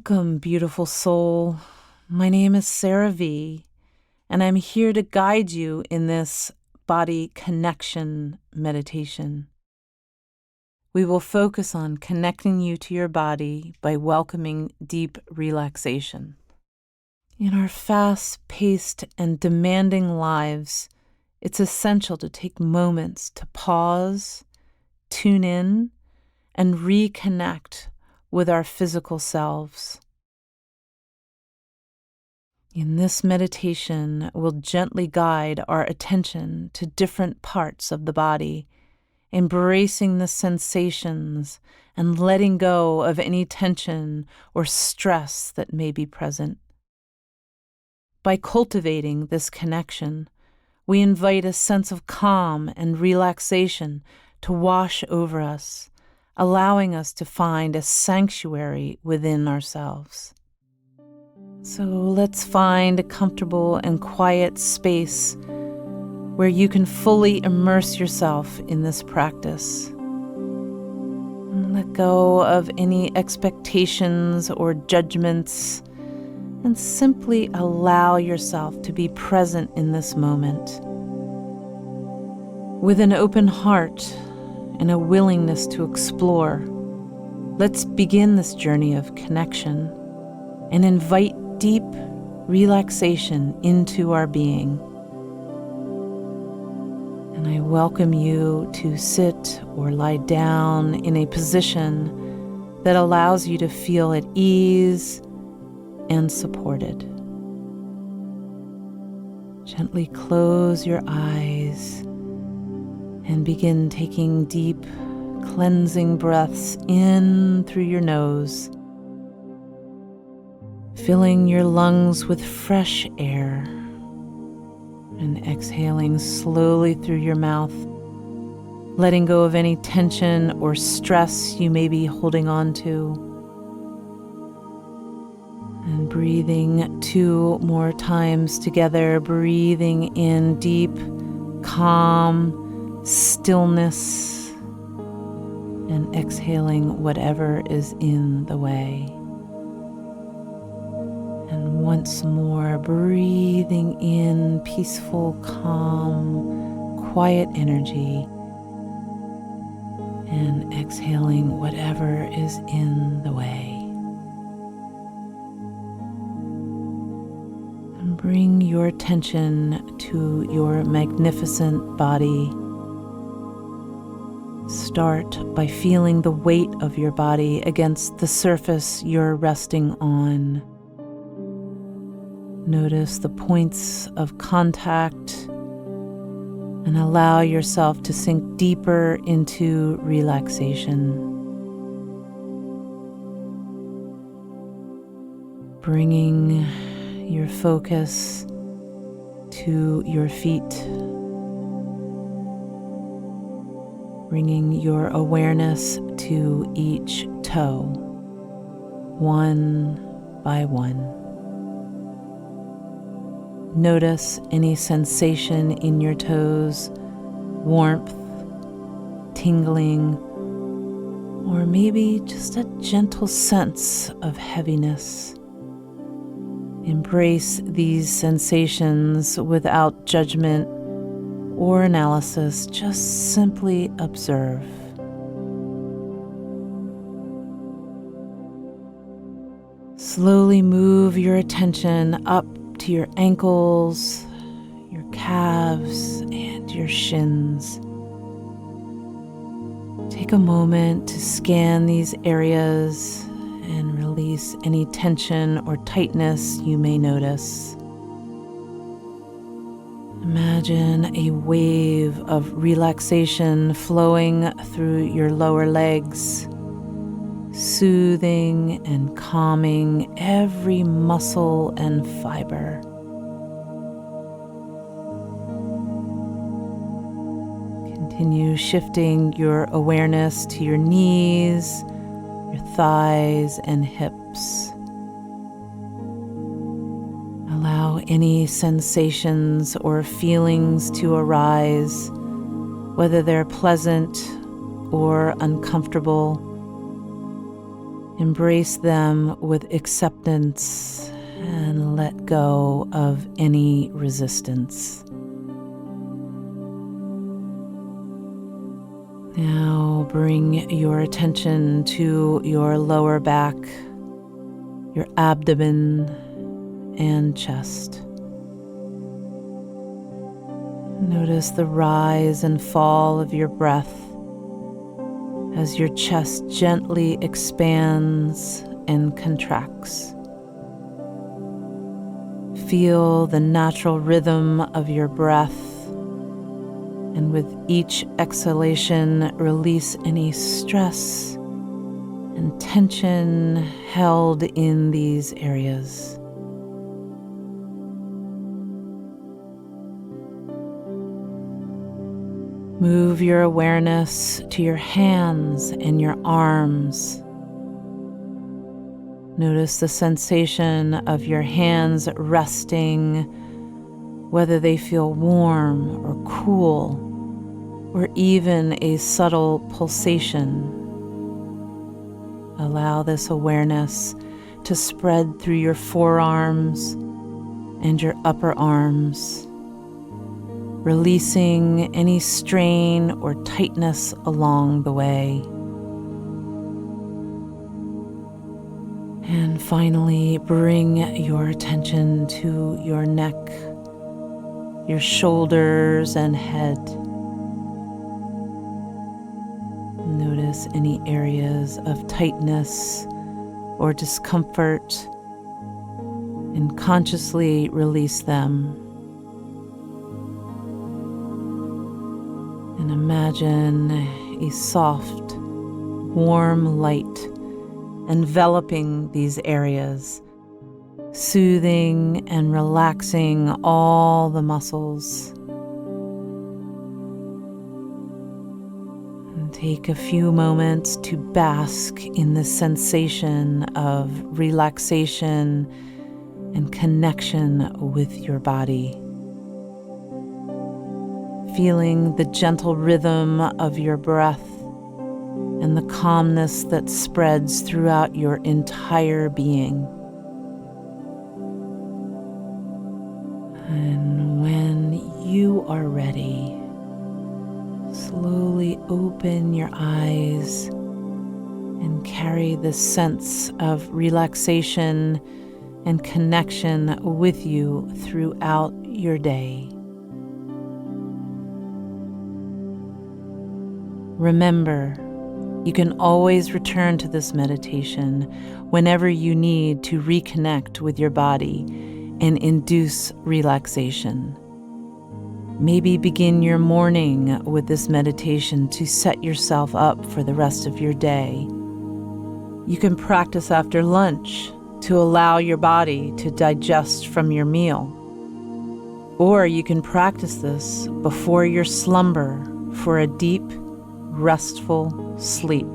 Welcome, beautiful soul. My name is Sarah V, and I'm here to guide you in this body connection meditation. We will focus on connecting you to your body by welcoming deep relaxation. In our fast-paced and demanding lives, it's essential to take moments to pause, tune in, and reconnect with our physical selves. In this meditation, we'll gently guide our attention to different parts of the body, embracing the sensations and letting go of any tension or stress that may be present. By cultivating this connection, we invite a sense of calm and relaxation to wash over us, allowing us to find a sanctuary within ourselves. So let's find a comfortable and quiet space where you can fully immerse yourself in this practice. Let go of any expectations or judgments and simply allow yourself to be present in this moment. With an open heart and a willingness to explore, let's begin this journey of connection and invite deep relaxation into our being. And I welcome you to sit or lie down in a position that allows you to feel at ease and supported. Gently close your eyes and begin taking deep, cleansing breaths in through your nose, filling your lungs with fresh air, and exhaling slowly through your mouth, letting go of any tension or stress you may be holding on to. And breathing 2 more times together, breathing in deep, calm stillness, and exhaling whatever is in the way. And once more, breathing in peaceful, calm, quiet energy, and exhaling whatever is in the way. And bring your attention to your magnificent body. Start by feeling the weight of your body against the surface you're resting on. Notice the points of contact and allow yourself to sink deeper into relaxation. Bringing your focus to your feet. Bringing your awareness to each toe, one by one. Notice any sensation in your toes, warmth, tingling, or maybe just a gentle sense of heaviness. Embrace these sensations without judgment or analysis, just simply observe. Slowly move your attention up to your ankles, your calves, and your shins. Take a moment to scan these areas and release any tension or tightness you may notice. Imagine a wave of relaxation flowing through your lower legs, soothing and calming every muscle and fiber. Continue shifting your awareness to your knees, your thighs, and hips. Allow any sensations or feelings to arise, whether they're pleasant or uncomfortable. Embrace them with acceptance and let go of any resistance. Now bring your attention to your lower back, your abdomen, and chest. Notice the rise and fall of your breath as your chest gently expands and contracts. Feel the natural rhythm of your breath, and with each exhalation, release any stress and tension held in these areas. Move your awareness to your hands and your arms. Notice the sensation of your hands resting, whether they feel warm or cool, or even a subtle pulsation. Allow this awareness to spread through your forearms and your upper arms, releasing any strain or tightness along the way. And finally, bring your attention to your neck, your shoulders and head. Notice any areas of tightness or discomfort and consciously release them. And imagine a soft, warm light enveloping these areas, soothing and relaxing all the muscles. And take a few moments to bask in the sensation of relaxation and connection with your body. Feeling the gentle rhythm of your breath and the calmness that spreads throughout your entire being. And when you are ready, slowly open your eyes and carry this sense of relaxation and connection with you throughout your day. Remember, you can always return to this meditation whenever you need to reconnect with your body and induce relaxation. Maybe begin your morning with this meditation to set yourself up for the rest of your day. You can practice after lunch to allow your body to digest from your meal. Or you can practice this before your slumber for a deep, restful sleep.